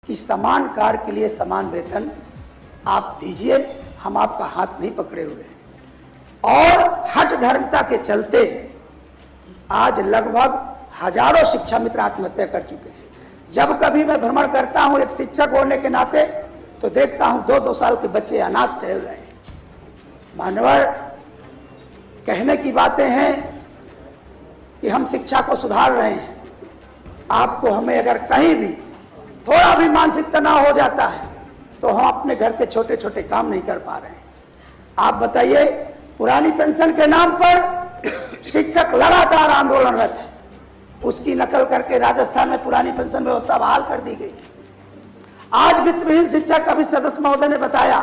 कि समान कार्य के लिए समान वेतन आप दीजिए, हम आपका हाथ नहीं पकड़े हुए हैं। और हठ धर्मता के चलते आज लगभग हजारों शिक्षा मित्र आत्महत्या कर चुके हैं। जब कभी मैं भ्रमण करता हूं एक शिक्षक होने के नाते, तो देखता हूं 2-2 साल के बच्चे अनाथ टहल रहे हैं। मानवर, कहने की बातें हैं कि हम शिक्षा को सुधार रहे हैं। आपको हमें अगर कहीं भी थोड़ा भी मानसिक तनाव हो जाता है तो हम अपने घर के छोटे छोटे काम नहीं कर पा रहे हैं। आप बताइए, पुरानी पेंशन के नाम पर शिक्षक लगातार आंदोलनरत है। उसकी नकल करके राजस्थान में पुरानी पेंशन व्यवस्था बहाल कर दी गई। आज वित्तविहीन शिक्षक अभी सदस्य महोदय ने बताया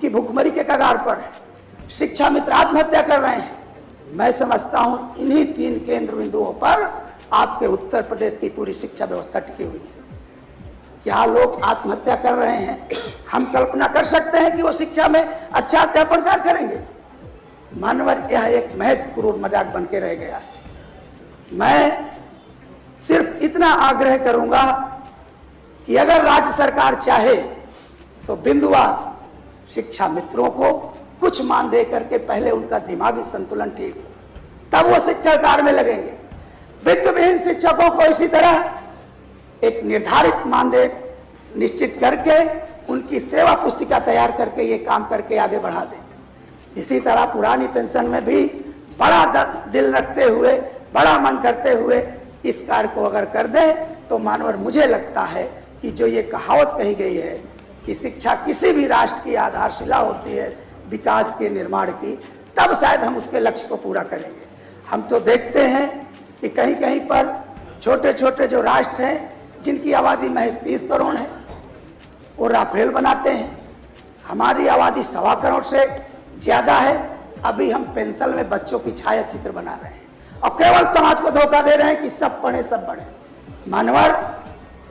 कि भूखमरी के कगार पर है, शिक्षा मित्र आत्महत्या कर रहे हैं। मैं समझता हूं इन्हीं 3 केंद्र बिंदुओं पर आपके उत्तर प्रदेश की पूरी शिक्षा व्यवस्था टिकी हुई है। क्या लोग आत्महत्या कर रहे हैं? हम कल्पना कर सकते हैं कि वो शिक्षा में अच्छा अध्यापन कार्य करेंगे? मानवर, यह एक महज क्रूर मजाक बन के रह गया है। मैं सिर्फ इतना आग्रह करूंगा कि अगर राज्य सरकार चाहे तो बिंदुवार शिक्षा मित्रों को कुछ मान दे करके पहले उनका दिमागी संतुलन ठीक हो, तब वो शिक्षा कार्य में लगेंगे। वित्तविहीन शिक्षकों को इसी तरह एक निर्धारित मानदेय निश्चित करके उनकी सेवा पुस्तिका तैयार करके ये काम करके आगे बढ़ा दें। इसी तरह पुरानी पेंशन में भी बड़ा दिल रखते हुए, बड़ा मन करते हुए इस कार्य को अगर कर दें तो मानवर, मुझे लगता है कि जो ये कहावत कही गई है कि शिक्षा किसी भी राष्ट्र की आधारशिला होती है विकास के निर्माण की, तब शायद हम उसके लक्ष्य को पूरा करेंगे। हम तो देखते हैं कि कहीं कहीं पर छोटे छोटे जो राष्ट्र हैं जिनकी आबादी महज 30 करोड़ है, वो राफेल बनाते हैं। हमारी आबादी 1.25 करोड़ से ज्यादा है। अभी हम पेंसिल में बच्चों की छाया चित्र बना रहे हैं और केवल समाज को धोखा दे रहे हैं कि सब पढ़े सब बढ़े। मानवर,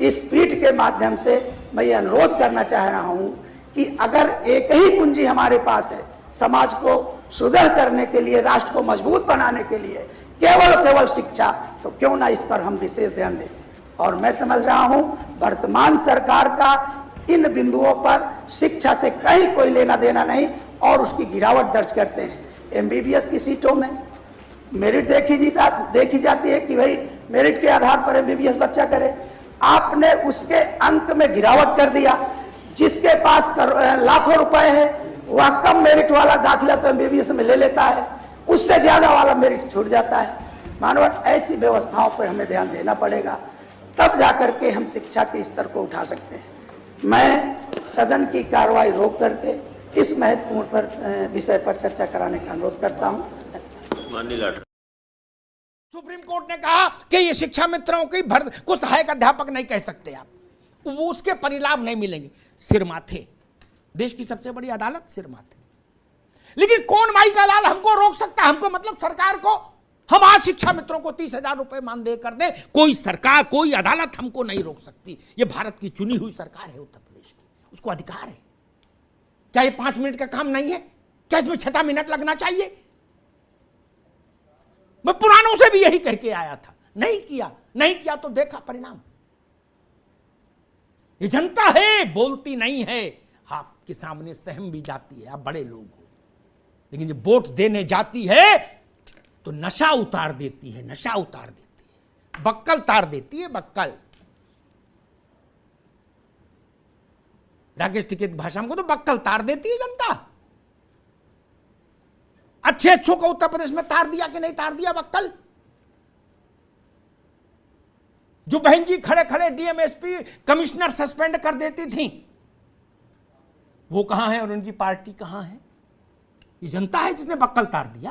इस पीठ के माध्यम से मैं ये अनुरोध करना चाह रहा हूं कि अगर एक ही कुंजी हमारे पास है समाज को सुदृढ़ करने के लिए, राष्ट्र को मजबूत बनाने के लिए, केवल शिक्षा, तो क्यों ना इस पर हम विशेष ध्यान दें। और मैं समझ रहा हूं वर्तमान सरकार का इन बिंदुओं पर शिक्षा से कहीं कोई लेना देना नहीं और उसकी गिरावट दर्ज करते हैं। एमबीबीएस की सीटों में मेरिट देखी जाती है कि भाई मेरिट के आधार पर एमबीबीएस बच्चा करे। आपने उसके अंक में गिरावट कर दिया। जिसके पास लाखों रुपए है वह कम मेरिट वाला दाखिला तो एमबीबीएस में ले लेता है, उससे ज्यादा वाला मेरिट छूट जाता है। मानवर, ऐसी व्यवस्थाओं पर हमें ध्यान देना पड़ेगा, तब जाकर के हम शिक्षा के स्तर को उठा सकते हैं। मैं सदन की कार्रवाई रोक करके इस महत्वपूर्ण विषय पर चर्चा कराने का अनुरोध करता हूं। सुप्रीम कोर्ट ने कहा कि ये शिक्षा मित्रों की को सहायक अध्यापक नहीं कह सकते आप, वो उसके परिणाम नहीं मिलेंगे। सिर माथे, देश की सबसे बड़ी अदालत सिर माथे। लेकिन कौन माई का लाल हमको रोक सकता है? हमको मतलब सरकार को, हम आज शिक्षा मित्रों को 30,000 रुपए मानदेय कर दें, कोई सरकार, कोई अदालत हमको नहीं रोक सकती। ये भारत की चुनी हुई सरकार है उत्तर प्रदेश की, उसको अधिकार है। क्या ये 5 मिनट का काम नहीं है? क्या इसमें 6 मिनट लगना चाहिए? मैं पुरानों से भी यही कह के आया था, नहीं किया तो देखा परिणाम। ये जनता है, बोलती नहीं है, आपके सामने सहम भी जाती है, आप बड़े लोग हो, लेकिन जब वोट देने जाती है तो नशा उतार देती है, बक्कल तार देती है, बक्कल। राकेश टिकैत भाषा को तो बक्कल तार देती है जनता। अच्छों को उत्तर प्रदेश में तार दिया कि नहीं तार दिया बक्कल? जो बहन जी खड़े खड़े डीएमएसपी कमिश्नर सस्पेंड कर देती थी, वो कहां है और उनकी पार्टी कहां है? ये जनता है जिसने बक्कल तार दिया।